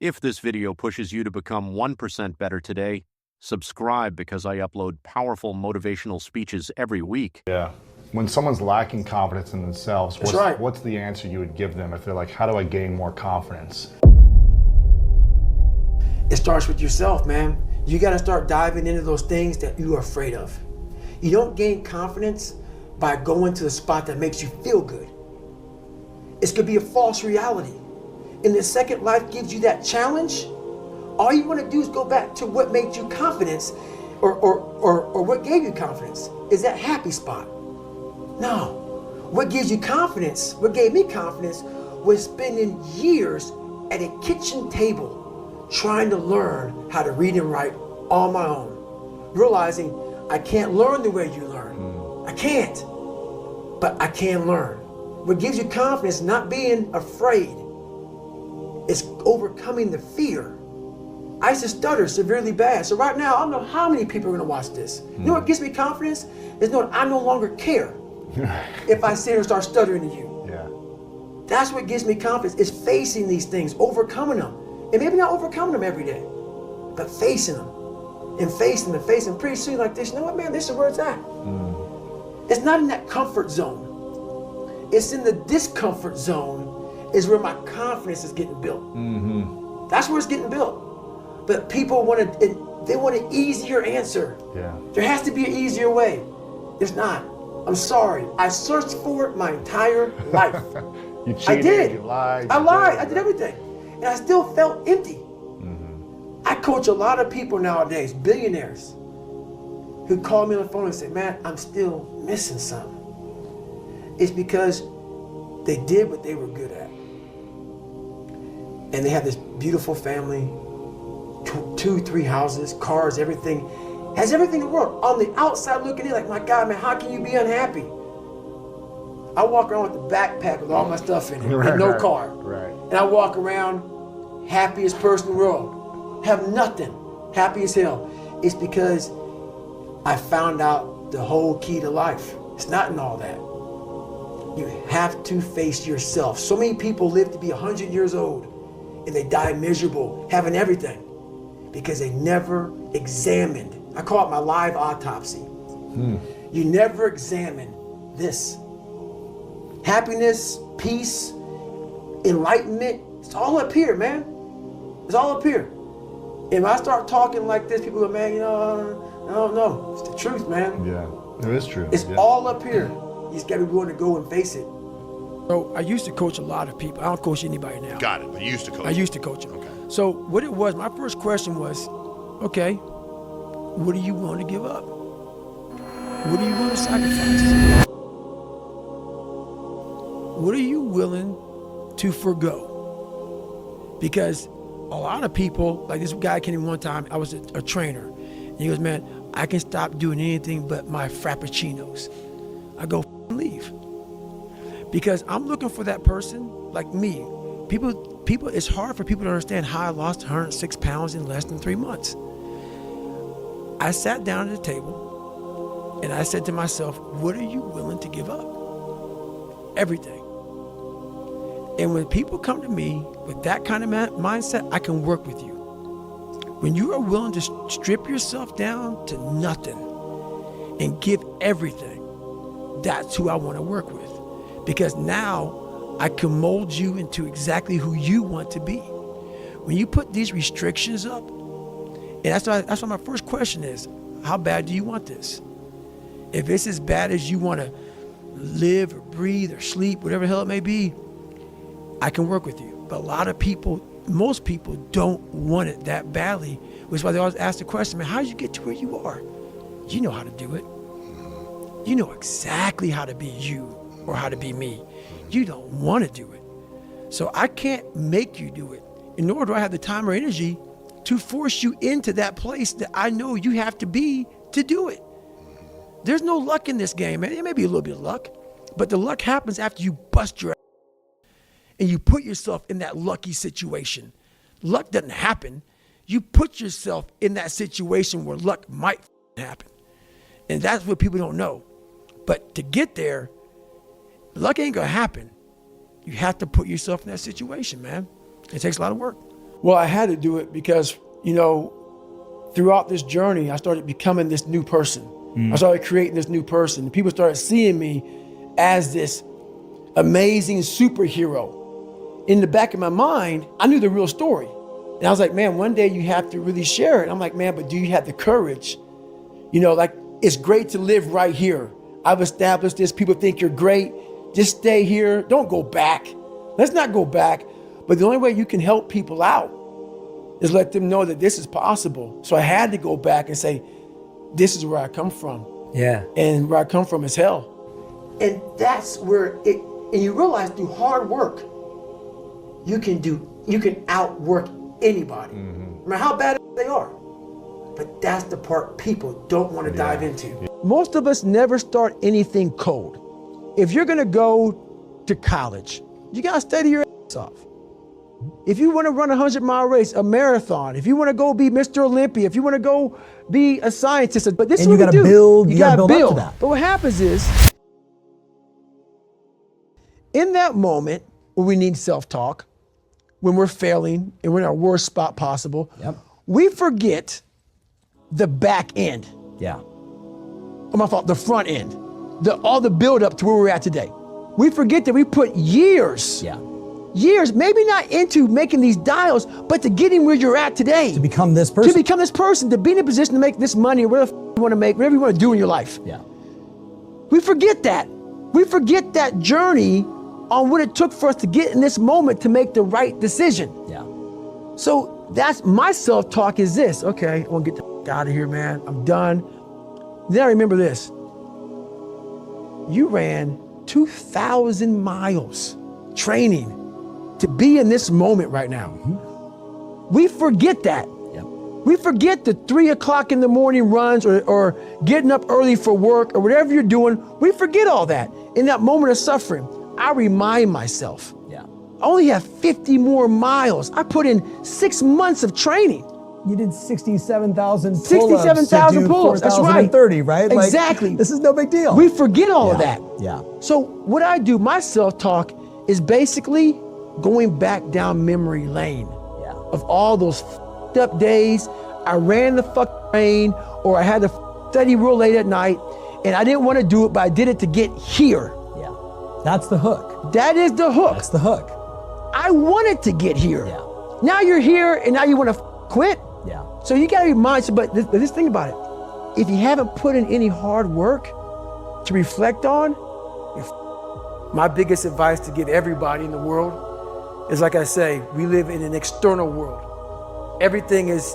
If this video pushes you to become 1% better today, subscribe because I upload powerful motivational speeches every week. Yeah. When someone's lacking confidence in themselves, what's the answer you would give them if they're like, how do I gain more confidence? It starts with yourself, man. You got to start diving into those things that you are afraid of. You don't gain confidence by going to a spot that makes you feel good. It's going to be a false reality. And the second life gives you that challenge, all you want to do is go back to what made you confidence or what gave you confidence. Is that happy spot? No. What gives you confidence, what gave me confidence, was spending years at a kitchen table trying to learn how to read and write on my own. Realizing I can't learn the way you learn. I can't, but I can learn. What gives you confidence, not being afraid, is overcoming the fear. I used to stutter severely bad. So right now, I don't know how many people are gonna watch this. You know what gives me confidence? Is knowing I no longer care if I sit here and start stuttering to you. Yeah. That's what gives me confidence, is facing these things, overcoming them. And maybe not overcoming them every day, but facing them. And facing them, facing them. Pretty soon like this, you know what, man, this is where it's at. It's not in that comfort zone. It's in the discomfort zone is where my confidence is getting built. That's where it's getting built. But people want an easier answer. Yeah. There has to be an easier way. There's not. I'm sorry. I searched for it my entire life. You cheated, I did. You lied. I lied. I did everything. And I still felt empty. I coach a lot of people nowadays, billionaires, who call me on the phone and say, man, I'm still missing something. It's because they did what they were good at. And they have this beautiful family, 2, 3 houses, cars, everything. Has everything in the world. On the outside looking in, like, my God, man, how can you be unhappy? I walk around with a backpack with all my stuff in it, and no car. Right. And I walk around happiest person in the world. Have nothing. Happy as hell. It's because I found out the whole key to life. It's not in all that. You have to face yourself. So many people live to be 100 years old and they die miserable, having everything, because they never examined. I call it my live autopsy. You never examine this. Happiness, peace, enlightenment, it's all up here, man. It's all up here. If I start talking like this, people go, man, you know, I don't know. It's the truth, man. Yeah, it is true. It's all up here. You just gotta be willing to go and face it. So I used to coach a lot of people. I don't coach anybody now. Got it, but you used to coach. I used to coach them. Okay. So what it was, my first question was, okay, what are you willing to give up? What are you willing to sacrifice? What are you willing to forgo? Because a lot of people, like this guy came in one time, I was a trainer, and he goes, man, I can stop doing anything but my frappuccinos. I go, leave. Because I'm looking for that person like me. People, it's hard for people to understand how I lost 106 pounds in less than 3 months. I sat down at the table and I said to myself, what are you willing to give up? Everything. And when people come to me with that kind of mindset, I can work with you. When you are willing to strip yourself down to nothing and give everything, that's who I want to work with. Because now I can mold you into exactly who you want to be. When you put these restrictions up, and that's why my first question is, how bad do you want this? If it's as bad as you want to live or breathe or sleep, whatever the hell it may be, I can work with you. But a lot of people, most people don't want it that badly, which is why they always ask the question, man, how did you get to where you are? You know how to do it. You know exactly how to be you or how to be me. You don't want to do it. So I can't make you do it, and nor do I have the time or energy to force you into that place that I know you have to be to do it. There's no luck in this game, man. It may be a little bit of luck, but the luck happens after you bust your ass and you put yourself in that lucky situation. Luck doesn't happen. You put yourself in that situation where luck might happen. And that's what people don't know. But to get there, luck ain't gonna happen. You have to put yourself in that situation, man. It takes a lot of work. Well, I had to do it because, throughout this journey, I started becoming this new person. I started creating this new person. And people started seeing me as this amazing superhero. In the back of my mind, I knew the real story. And I was like, man, one day you have to really share it. I'm like, man, but do you have the courage? It's great to live right here. I've established this. People think you're great. Just stay here. Don't go back. Let's not go back. But the only way you can help people out is let them know that this is possible. So I had to go back and say, this is where I come from. Yeah. And where I come from is hell. And that's where and you realize through hard work, you can outwork anybody, no matter how bad they are. But that's the part people don't want to dive into. Most of us never start anything cold. If you're gonna go to college, you gotta study your ass off. If you wanna run a 100-mile race, a marathon, if you wanna go be Mr. Olympia, if you wanna go be a scientist, but this is what we do. You gotta build up to that. But what happens is, in that moment when we need self-talk, when we're failing and we're in our worst spot possible, we forget the back end. Yeah. The front end, all the build up to where we're at today. We forget that we put years, maybe not into making these dials, but to getting where you're at today. To become this person. To be in a position to make this money or whatever you want to make, whatever you want to do in your life. Yeah. We forget that. We forget that journey on what it took for us to get in this moment to make the right decision. Yeah. So that's my self-talk is this. Okay, I want to get the out of here, man. I'm done. Then I remember this. You ran 2,000 miles training to be in this moment right now. We forget that. Yep. We forget the 3 o'clock in the morning runs or getting up early for work or whatever you're doing. We forget all that. In that moment of suffering, I remind myself, I only have 50 more miles. I put in 6 months of training. You did 67,000 pull-ups. 67,000 pull-ups, that's right. 30, right? Exactly. This is no big deal. We forget all of that. Yeah. So what I do, my self-talk is basically going back down memory lane of all those f***ed up days. I ran the rain, or I had to study real late at night, and I didn't want to do it, but I did it to get here. Yeah. That's the hook. That is the hook. That's the hook. I wanted to get here. Yeah. Now you're here, and now you want to quit? Yeah. So you gotta be mindful, but this thing about it, if you haven't put in any hard work to reflect on, my biggest advice to give everybody in the world is, like I say, we live in an external world. Everything is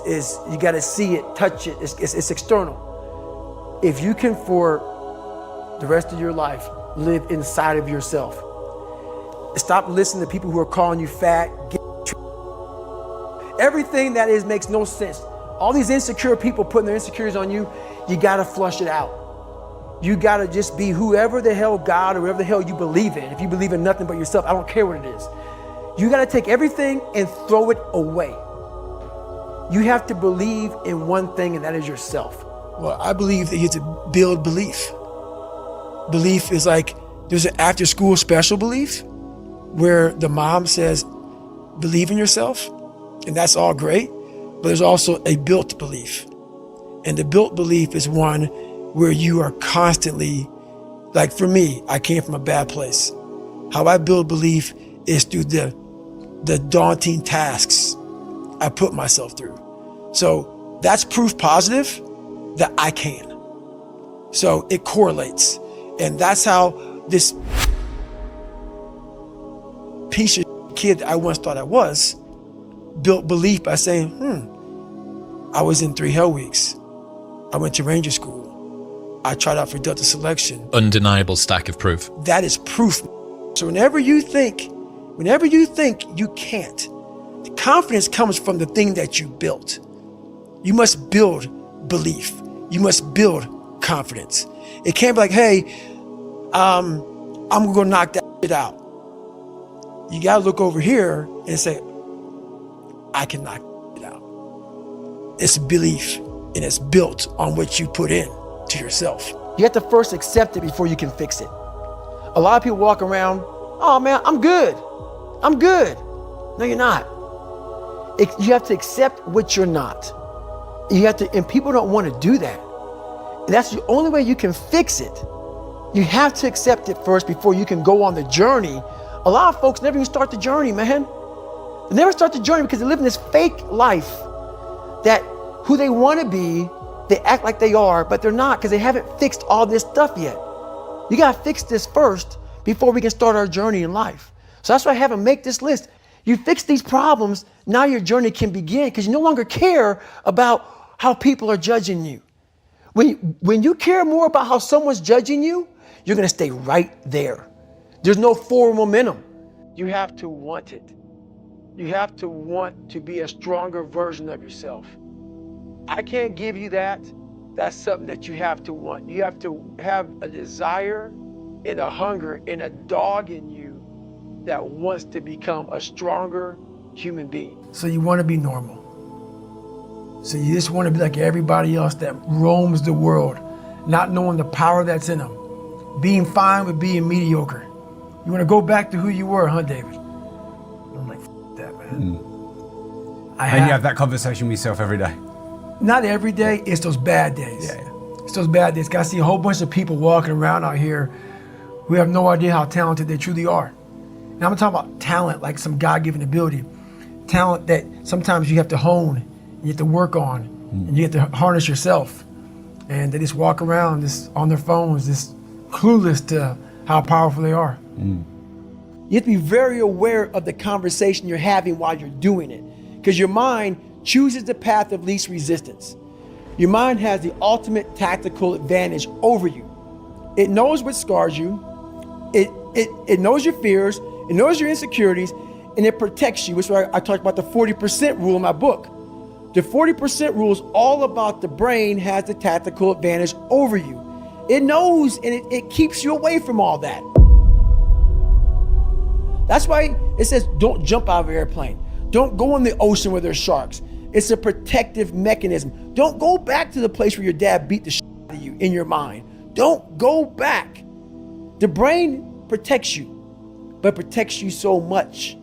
you gotta see it, touch it, it's external. If you can, for the rest of your life, live inside of yourself, stop listening to people who are calling you fat, everything that is makes no sense. All these insecure people putting their insecurities on you, you gotta flush it out. You gotta just be whoever the hell God or whatever the hell you believe in. If you believe in nothing but yourself, I don't care what it is. You gotta take everything and throw it away. You have to believe in one thing, and that is yourself. Well, I believe that you have to build belief. Belief is like, there's an after school special belief where the mom says, believe in yourself. And that's all great, but there's also a built belief. And the built belief is one where you are constantly, like for me, I came from a bad place. How I build belief is through the daunting tasks I put myself through. So that's proof positive that I can. So it correlates. And that's how this piece of kid I once thought I was built belief by saying, I was in 3 hell weeks. I went to Ranger School. I tried out for Delta selection. Undeniable stack of proof. That is proof. So whenever you think you can't, the confidence comes from the thing that you built. You must build belief. You must build confidence. It can't be like, hey, I'm gonna knock that shit out. You gotta look over here and say, I can knock it out. It's belief, and it's built on what you put in to yourself. You have to first accept it before you can fix it. A lot of people walk around, oh man, I'm good. I'm good. No, you're not. You have to accept what you're not. You have to, and people don't want to do that. And that's the only way you can fix it. You have to accept it first before you can go on the journey. A lot of folks never even start the journey, man. They never start the journey because they live in this fake life that who they want to be, they act like they are, but they're not because they haven't fixed all this stuff yet. You got to fix this first before we can start our journey in life. So that's why I have them make this list. You fix these problems, now your journey can begin because you no longer care about how people are judging you. When you care more about how someone's judging you, you're going to stay right there. There's no forward momentum. You have to want it. You have to want to be a stronger version of yourself. I can't give you that. That's something that you have to want. You have to have a desire and a hunger and a dog in you that wants to become a stronger human being. So you want to be normal. So you just want to be like everybody else that roams the world, not knowing the power that's in them. Being fine with being mediocre. You want to go back to who you were, huh, David? I'm like, F that, man. And you have that conversation with yourself every day? Not every day, it's those bad days. Yeah. It's those bad days. I see a whole bunch of people walking around out here who have no idea how talented they truly are. And I'm talking about talent, like some God-given ability. Talent that sometimes you have to hone, you have to work on, and you have to harness yourself. And they just walk around just on their phones, just clueless to how powerful they are. You have to be very aware of the conversation you're having while you're doing it, because your mind chooses the path of least resistance. Your mind has the ultimate tactical advantage over you. It knows what scars you, it knows your fears, it knows your insecurities, and it protects you, which is why I talked about the 40% rule in my book. The 40% rule is all about the brain has the tactical advantage over you. It knows and it keeps you away from all that. That's why it says don't jump out of an airplane. Don't go in the ocean where there's sharks. It's a protective mechanism. Don't go back to the place where your dad beat the shit out of you in your mind. Don't go back. The brain protects you, but protects you so much,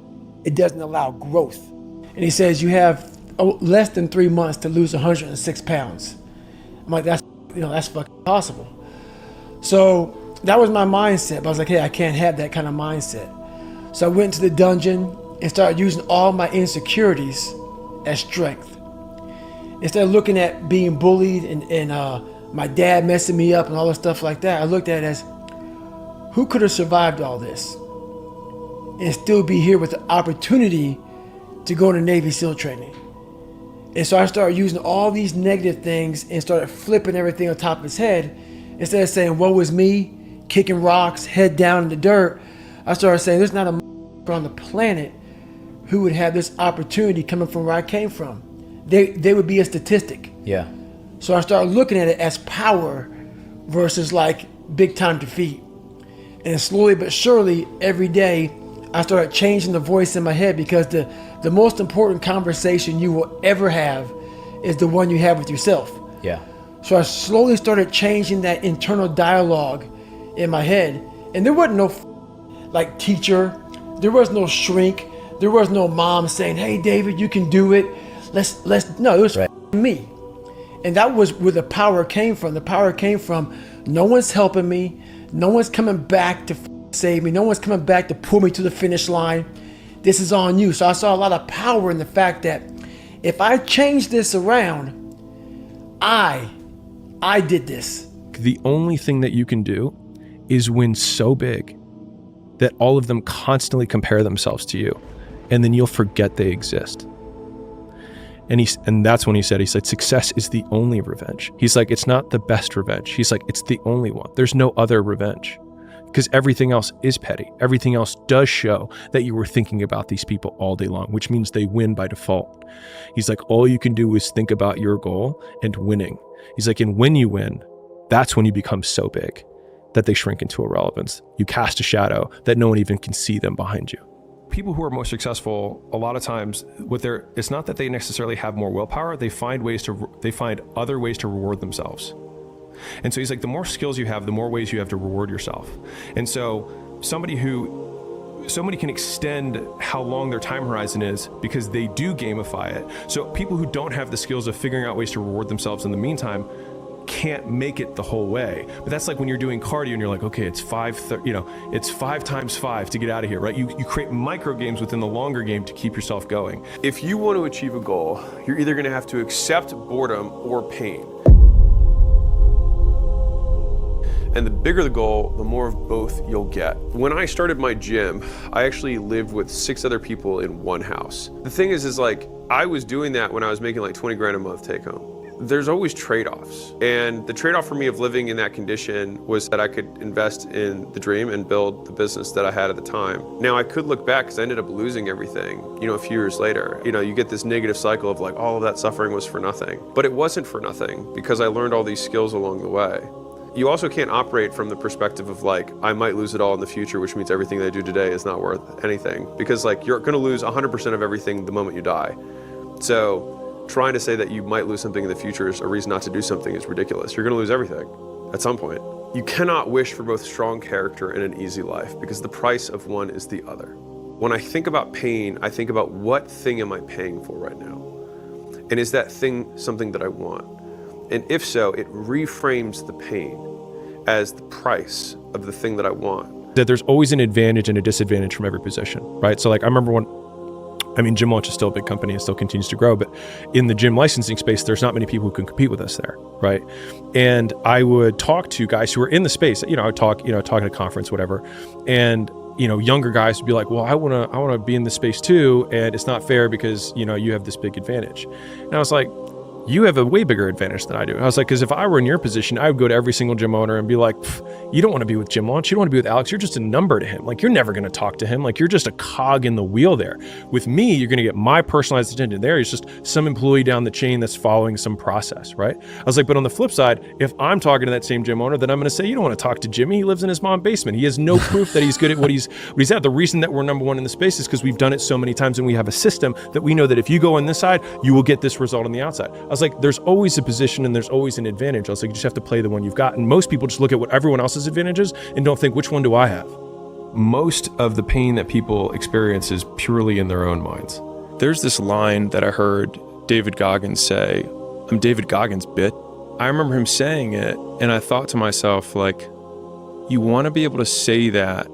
it doesn't allow growth. And he says you have less than 3 months to lose 106 pounds. I'm like, that's fucking possible. So that was my mindset. But I was like, hey, I can't have that kind of mindset. So I went to the dungeon and started using all my insecurities as strength. Instead of looking at being bullied and my dad messing me up and all this stuff like that, I looked at it as, who could have survived all this and still be here with the opportunity to go to Navy SEAL training? And so I started using all these negative things and started flipping everything on top of his head. Instead of saying, woe is me, kicking rocks, head down in the dirt, I started saying, there's not a on the planet who would have this opportunity coming from where I came from. They would be a statistic. Yeah. So I started looking at it as power versus like big time defeat. And slowly but surely, every day, I started changing the voice in my head, because the most important conversation you will ever have is the one you have with yourself. Yeah. So I slowly started changing that internal dialogue in my head. And there wasn't no like teacher, there was no shrink, there was no mom saying, hey David, you can do it. No, it was me. And that was where the power came from. The power came from, no one's helping me, no one's coming back to save me, no one's coming back to pull me to the finish line. This is on you. So I saw a lot of power in the fact that if I change this around, I did this. The only thing that you can do is win so big that all of them constantly compare themselves to you, and then you'll forget they exist. And that's when he said, success is the only revenge. He's like, it's not the best revenge. He's like, it's the only one. There's no other revenge, because everything else is petty. Everything else does show that you were thinking about these people all day long, which means they win by default. He's like, all you can do is think about your goal and winning. He's like, and when you win, that's when you become so big that they shrink into irrelevance. You cast a shadow that no one even can see them behind you. People who are most successful, a lot of times, it's not that they necessarily have more willpower. They find other ways to reward themselves. And so he's like, the more skills you have, the more ways you have to reward yourself. And so somebody who somebody can extend how long their time horizon is because they do gamify it. So people who don't have the skills of figuring out ways to reward themselves in the meantime can't make it the whole way. But that's like when you're doing cardio and you're like, okay, it's it's 5 times 5 to get out of here, right? You create micro games within the longer game to keep yourself going. If you want to achieve a goal, you're either going to have to accept boredom or pain. And the bigger the goal, the more of both you'll get. When I started my gym, I actually lived with 6 other people in one house. The thing is like, I was doing that when I was making like 20 grand a month take home. There's always trade-offs. And the trade-off for me of living in that condition was that I could invest in the dream and build the business that I had at the time. Now I could look back because I ended up losing everything, a few years later. You get this negative cycle of like, all of that suffering was for nothing. But it wasn't for nothing because I learned all these skills along the way. You also can't operate from the perspective of like, I might lose it all in the future, which means everything that I do today is not worth anything. Because like, you're gonna lose 100% of everything the moment you die. So trying to say that you might lose something in the future is a reason not to do something is ridiculous. You're gonna lose everything at some point. You cannot wish for both strong character and an easy life because the price of one is the other. When I think about pain, I think about what thing am I paying for right now? And is that thing something that I want? And if so, it reframes the pain as the price of the thing that I want. That there's always an advantage and a disadvantage from every position, right? So like I remember Gym Launch is still a big company and still continues to grow, but in the gym licensing space, there's not many people who can compete with us there, right? And I would talk to guys who are in the space, I would talk at a conference, whatever. And, younger guys would be like, well, I want to be in this space too. And it's not fair because, you have this big advantage. And I was like, you have a way bigger advantage than I do. I was like, because if I were in your position, I would go to every single gym owner and be like, you don't want to be with Gym Launch. You don't want to be with Alex. You're just a number to him. Like, you're never going to talk to him. Like, you're just a cog in the wheel there. With me, you're going to get my personalized attention. There is just some employee down the chain that's following some process, right? I was like, but on the flip side, if I'm talking to that same gym owner, then I'm going to say, you don't want to talk to Jimmy. He lives in his mom's basement. He has no proof that he's good at what he's at. The reason that we're number one in the space is because we've done it so many times and we have a system that we know that if you go on this side, you will get this result on the outside. I was like, there's always a position and there's always an advantage. I was like, you just have to play the one you've got. And most people just look at what everyone else's advantage is and don't think, which one do I have? Most of the pain that people experience is purely in their own minds. There's this line that I heard David Goggins say, I'm David Goggins, bit. I remember him saying it and I thought to myself, like, you want to be able to say that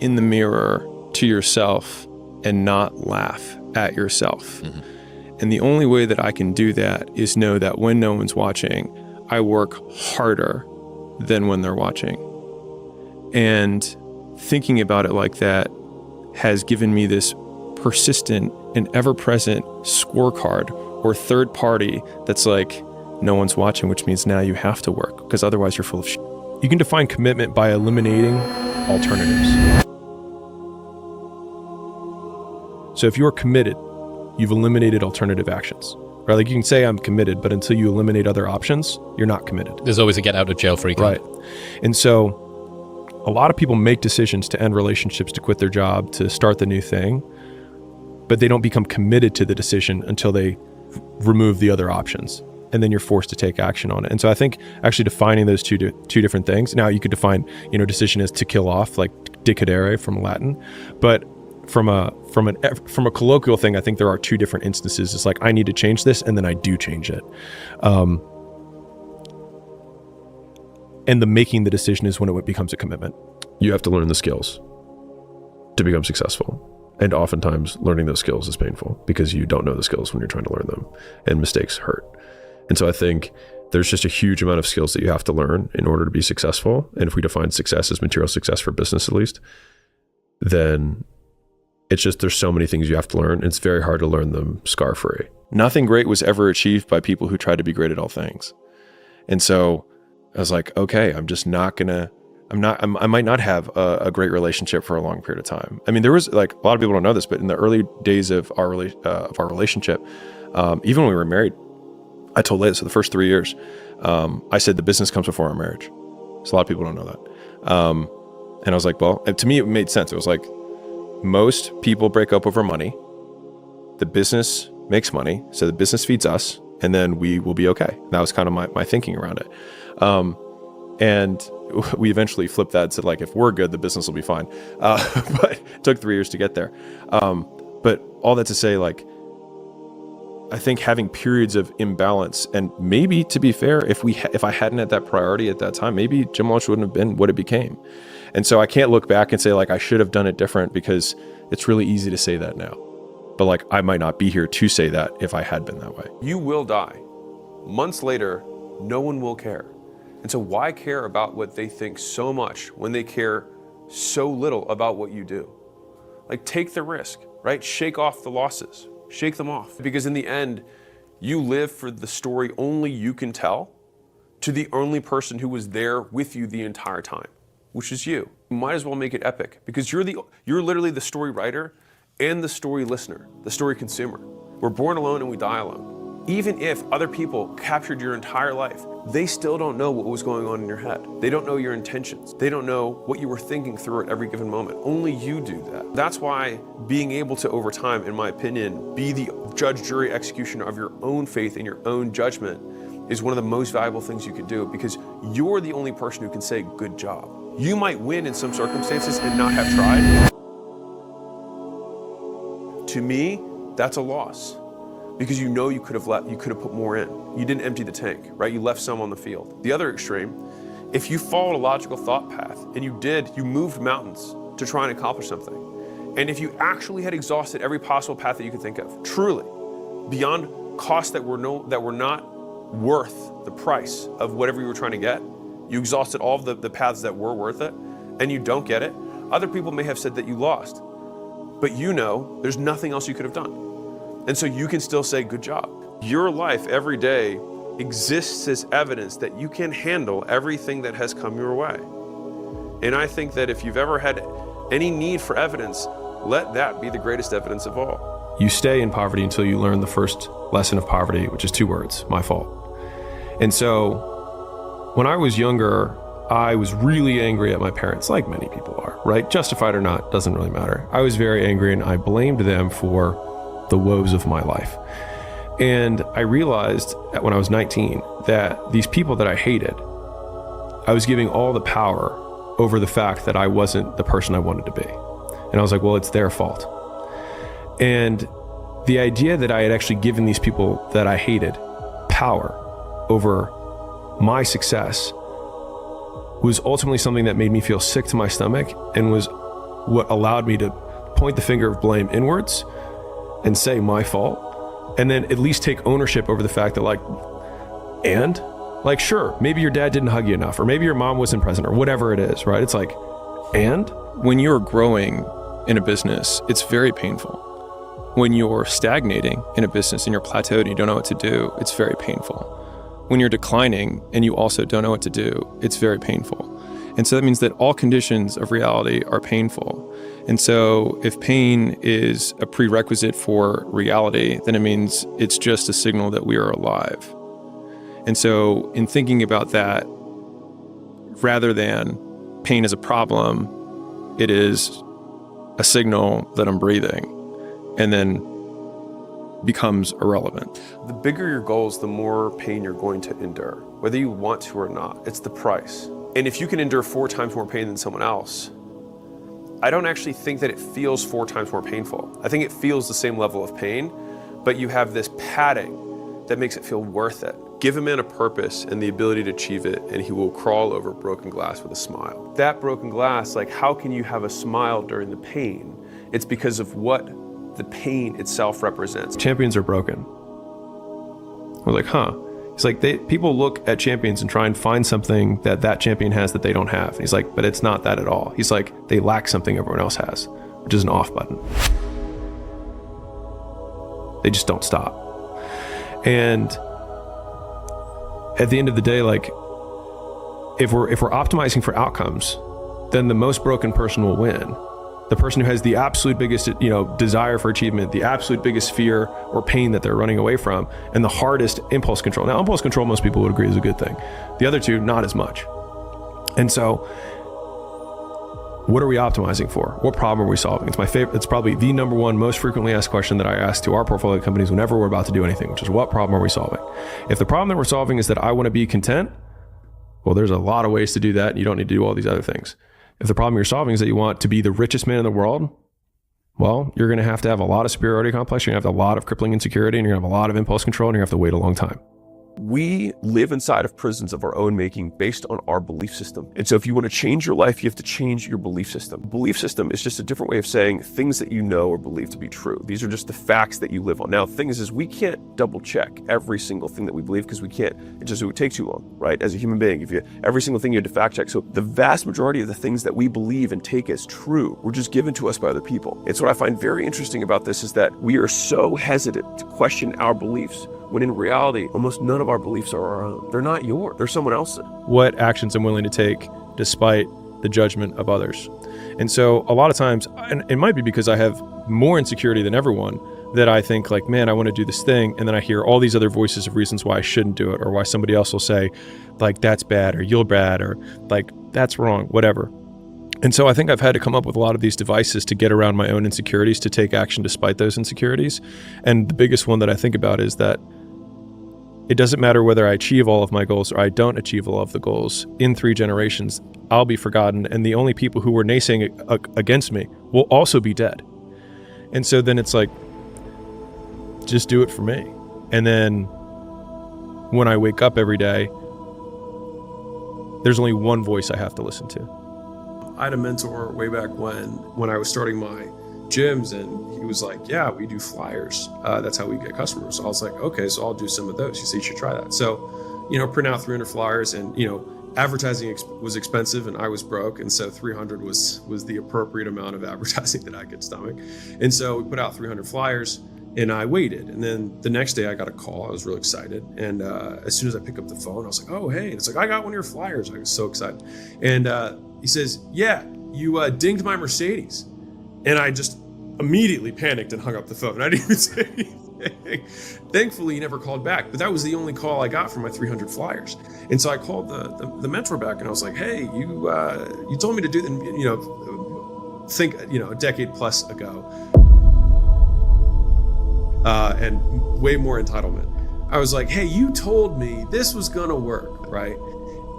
in the mirror to yourself and not laugh at yourself. Mm-hmm. And the only way that I can do that is know that when no one's watching, I work harder than when they're watching. And thinking about it like that has given me this persistent and ever-present scorecard or third party that's like, no one's watching, which means now you have to work because otherwise you're full of shit. You can define commitment by eliminating alternatives. So if you're committed, you've eliminated alternative actions, right? Like you can say I'm committed, but until you eliminate other options, you're not committed. There's always a get out of jail free card. Right. And so a lot of people make decisions to end relationships, to quit their job, to start the new thing, but they don't become committed to the decision until they remove the other options. And then you're forced to take action on it. And so I think actually defining those two different things. Now you could define, decision as to kill off, like decidere from Latin, but from a colloquial thing, I think there are two different instances. It's like, I need to change this, and then I do change it. And the making the decision is when it becomes a commitment. You have to learn the skills to become successful. And oftentimes learning those skills is painful because you don't know the skills when you're trying to learn them, and mistakes hurt. And so I think there's just a huge amount of skills that you have to learn in order to be successful. And if we define success as material success for business, at least, then it's just, there's so many things you have to learn. It's very hard to learn them scar-free. Nothing great was ever achieved by people who tried to be great at all things. And so I was like, okay, I might not have a great relationship for a long period of time. I mean, there was like, a lot of people don't know this, but in the early days of our relationship, even when we were married, I told Leila, so the first 3 years, I said the business comes before our marriage. So a lot of people don't know that. And I was like, well, to me, it made sense. It was like, most people break up over money. The business makes money, so the business feeds us, and then we will be okay. That was kind of my thinking around it. And we eventually flipped that and said, like, if we're good, the business will be fine. But it took 3 years to get there. But all that to say, like, I think having periods of imbalance, and maybe, to be fair, if I hadn't had that priority at that time, maybe Gym Launch wouldn't have been what it became. And so I can't look back and say, like, I should have done it different, because it's really easy to say that now. But, like, I might not be here to say that if I had been that way. You will die. Months later, no one will care. And so why care about what they think so much when they care so little about what you do? Like, take the risk, right? Shake off the losses, shake them off. Because in the end, you live for the story only you can tell to the only person who was there with you the entire time, which is you. You might as well make it epic, because you're literally the story writer and the story listener, the story consumer. We're born alone and we die alone. Even if other people captured your entire life, they still don't know what was going on in your head. They don't know your intentions. They don't know what you were thinking through at every given moment. Only you do that. That's why being able to, over time, in my opinion, be the judge, jury, executioner of your own faith and your own judgment is one of the most valuable things you can do, because you're the only person who can say, good job. You might win in some circumstances and not have tried. To me, that's a loss. Because you know you could have put more in. You didn't empty the tank, right? You left some on the field. The other extreme, if you followed a logical thought path and you moved mountains to try and accomplish something, and if you actually had exhausted every possible path that you could think of, truly, beyond costs that were not worth the price of whatever you were trying to get, you exhausted all of the paths that were worth it, and you don't get it, other people may have said that you lost. But you know there's nothing else you could have done. And so you can still say, good job. Your life every day exists as evidence that you can handle everything that has come your way. And I think that if you've ever had any need for evidence, let that be the greatest evidence of all. You stay in poverty until you learn the first lesson of poverty, which is 2 words, my fault. And so when I was younger, I was really angry at my parents, like many people are, right? Justified or not, doesn't really matter. I was very angry, and I blamed them for the woes of my life. And I realized that when I was 19 that these people that I hated, I was giving all the power over the fact that I wasn't the person I wanted to be. And I was like, well, it's their fault. And the idea that I had actually given these people that I hated power over my success was ultimately something that made me feel sick to my stomach, and was what allowed me to point the finger of blame inwards and say my fault, and then at least take ownership over the fact that, like, and like, sure, maybe your dad didn't hug you enough, or maybe your mom wasn't present, or whatever it is, right? It's like, and when you're growing in a business, it's very painful. When you're stagnating in a business and you're plateaued and you don't know what to do, it's very painful. When you're declining and you also don't know what to do, it's very painful. And so that means that all conditions of reality are painful. And so if pain is a prerequisite for reality, then it means it's just a signal that we are alive. And so in thinking about that, rather than pain as a problem, it is a signal that I'm breathing, and then becomes irrelevant. The bigger your goals, the more pain you're going to endure, whether you want to or not. It's the price. And if you can endure 4 times more pain than someone else, I don't actually think that it feels 4 times more painful. I think it feels the same level of pain, but you have this padding that makes it feel worth it. Give a man a purpose and the ability to achieve it, and he will crawl over broken glass with a smile. That broken glass, like, how can you have a smile during the pain? It's because of what the pain itself represents. Champions are broken. I was like, huh. He's like, people look at champions and try and find something that champion has that they don't have. And he's like, but it's not that at all. He's like, they lack something everyone else has, which is an off button. They just don't stop. And at the end of the day, like, if we're optimizing for outcomes, then the most broken person will win. The person who has the absolute biggest, desire for achievement, the absolute biggest fear or pain that they're running away from, and the hardest impulse control. Now, impulse control, most people would agree, is a good thing. The other two, not as much. And so, what are we optimizing for? What problem are we solving? It's my favorite. It's probably the number one most frequently asked question that I ask to our portfolio companies whenever we're about to do anything, which is, what problem are we solving? If the problem that we're solving is that I want to be content, Well, there's a lot of ways to do that. You don't need to do all these other things. If the problem you're solving is that you want to be the richest man in the world, well, you're going to have a lot of superiority complex. You're going to have a lot of crippling insecurity, and you're going to have a lot of impulse control, and you're going to have to wait a long time. We live inside of prisons of our own making based on our belief system. And so if you want to change your life, you have to change your belief system. Belief system is just a different way of saying things that you know or believe to be true. These are just the facts that you live on. Now, the thing is we can't double check every single thing that we believe because we can't. It would take too long, right? As a human being, every single thing you had to fact check. So the vast majority of the things that we believe and take as true were just given to us by other people. It's what I find very interesting about this is that we are so hesitant to question our beliefs, when in reality, almost none of our beliefs are our own. They're not yours. They're someone else's. What actions I'm willing to take despite the judgment of others. And so a lot of times, and it might be because I have more insecurity than everyone, that I think like, man, I want to do this thing. And then I hear all these other voices of reasons why I shouldn't do it, or why somebody else will say like, that's bad, or you're bad, or like, that's wrong, whatever. And so I think I've had to come up with a lot of these devices to get around my own insecurities, to take action despite those insecurities. And the biggest one that I think about is that it doesn't matter whether I achieve all of my goals or I don't achieve all of the goals. In 3 generations, I'll be forgotten, and the only people who were naysaying against me will also be dead. And so then it's like, just do it for me. And then when I wake up every day, there's only one voice I have to listen to. I had a mentor way back when I was starting my gyms, and he was like, yeah, we do flyers. That's how we get customers. So I was like, okay, so I'll do some of those. He said, you should try that. So, print out 300 flyers, and, advertising was expensive and I was broke. And so 300 was the appropriate amount of advertising that I could stomach. And so we put out 300 flyers and I waited. And then the next day I got a call. I was really excited. And as soon as I pick up the phone, I was like, oh, hey. And it's like, I got one of your flyers. I was so excited. And he says, yeah, you dinged my Mercedes. And I just immediately panicked and hung up the phone. I didn't even say anything. Thankfully, he never called back, but that was the only call I got from my 300 flyers. And so I called the mentor back, and I was like, hey, you told me to do a decade plus ago, and way more entitlement. I was like, hey, you told me this was gonna work, right?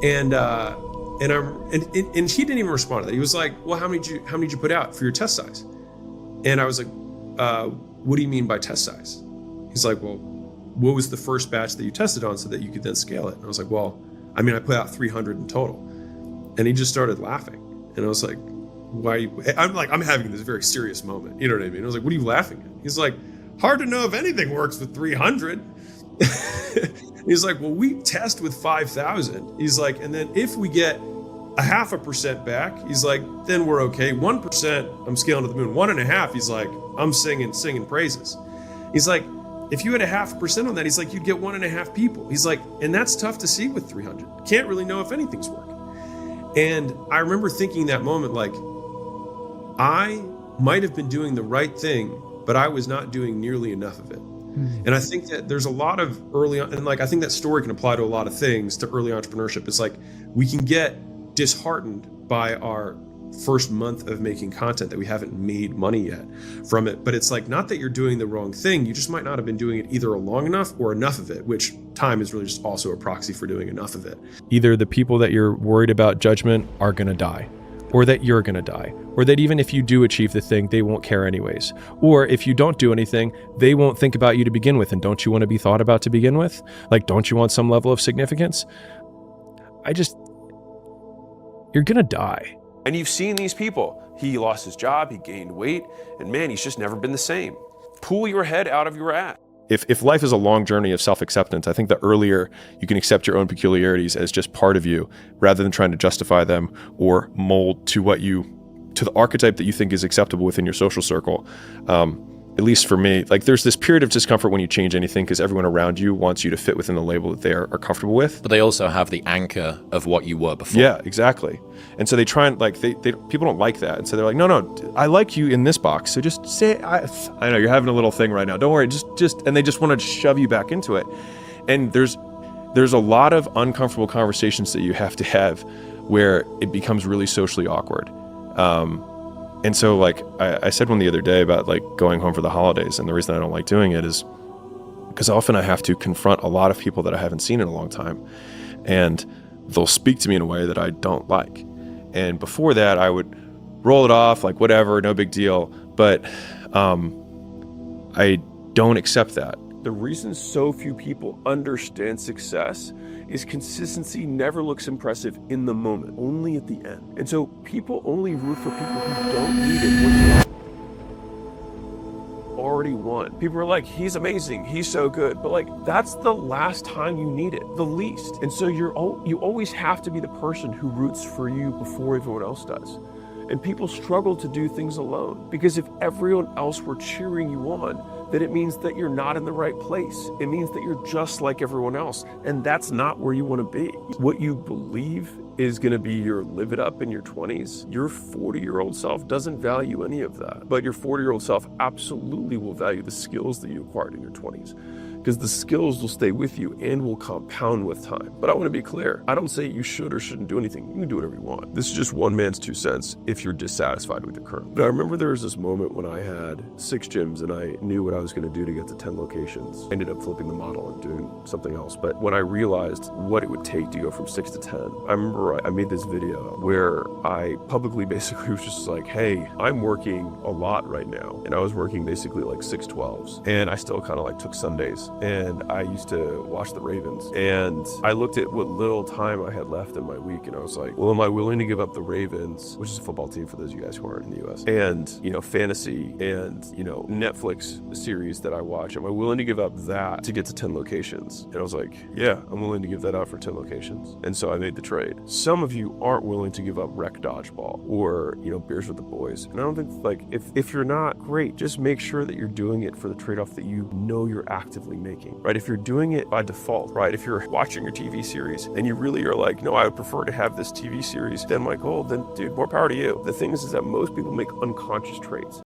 And he didn't even respond to that. He was like, well, how many did you put out for your test size? And I was like, what do you mean by test size? He's like, well, what was the first batch that you tested on so that you could then scale it? And I was like, well, I put out 300 in total. And he just started laughing. And I was like, why? I'm having this very serious moment. You know what I mean? I was like, what are you laughing at? He's like, hard to know if anything works with 300. He's like, well, we test with 5,000. He's like, and then if we get 0.5% back, he's like, then we're okay. 1%, I'm scaling to the moon. 1.5%, he's like, I'm singing praises. He's like, if you had 0.5% on that, he's like, you'd get 1.5 people. He's like, and that's tough to see with 300. Can't really know if anything's working. And I remember thinking that moment, like, I might have been doing the right thing, but I was not doing nearly enough of it. And I think that there's a lot of early on, and like, I think that story can apply to a lot of things, to early entrepreneurship. It's like, we can get disheartened by our first month of making content that we haven't made money yet from it. But it's like, not that you're doing the wrong thing. You just might not have been doing it either long enough or enough of it, which time is really just also a proxy for doing enough of it. Either the people that you're worried about judgment are going to die, or that you're going to die, or that even if you do achieve the thing, they won't care anyways. Or if you don't do anything, they won't think about you to begin with. And don't you want to be thought about to begin with? Like, don't you want some level of significance? You're going to die. And you've seen these people. He lost his job, he gained weight, and man, he's just never been the same. Pull your head out of your ass. If life is a long journey of self-acceptance, I think the earlier you can accept your own peculiarities as just part of you, rather than trying to justify them or mold to the archetype that you think is acceptable within your social circle. At least for me, like, there's this period of discomfort when you change anything because everyone around you wants you to fit within the label that they are comfortable with. But they also have the anchor of what you were before. Yeah, exactly. And so they try and people don't like that. And so they're like, no, I like you in this box. So just say, I know you're having a little thing right now. Don't worry. And they just want to shove you back into it. And there's a lot of uncomfortable conversations that you have to have where it becomes really socially awkward. And so, like, I said one the other day about, like, going home for the holidays, and the reason I don't like doing it is because often I have to confront a lot of people that I haven't seen in a long time. And they'll speak to me in a way that I don't like. And before that, I would roll it off like whatever, no big deal. But I don't accept that. The reason so few people understand success is consistency never looks impressive in the moment, only at the end. And so people only root for people who don't need it when they already won. People are like, he's amazing, he's so good, but like, that's the last time you need it, the least. And so you always have to be the person who roots for you before everyone else does. And people struggle to do things alone, because if everyone else were cheering you on, then it means that you're not in the right place. It means that you're just like everyone else, and that's not where you want to be. What you believe is going to be your live it up in your 20s. Your 40-year-old self doesn't value any of that, but your 40-year-old self absolutely will value the skills that you acquired in your 20s. Because the skills will stay with you and will compound with time. But I want to be clear, I don't say you should or shouldn't do anything. You can do whatever you want. This is just one man's 2 cents if you're dissatisfied with the current. But I remember there was this moment when I had 6 gyms and I knew what I was going to do to get to 10 locations. I ended up flipping the model and doing something else. But when I realized what it would take to go from 6 to 10, I remember I made this video where I publicly basically was just like, hey, I'm working a lot right now. And I was working basically like 6/12s. And I still kind of like took Sundays. And I used to watch the Ravens. And I looked at what little time I had left in my week, and I was like, well, am I willing to give up the Ravens, which is a football team for those of you guys who aren't in the US, and, fantasy and, Netflix series that I watch? Am I willing to give up that to get to 10 locations? And I was like, yeah, I'm willing to give that up for 10 locations. And so I made the trade. Some of you aren't willing to give up rec dodgeball or, beers with the boys. And I don't think, if you're not, great, just make sure that you're doing it for the trade-off that you know you're actively making, right? If you're doing it by default, right? If you're watching your TV series and you really are like, no, I would prefer to have this TV series than my goal, then dude, more power to you. The thing is that most people make unconscious trades.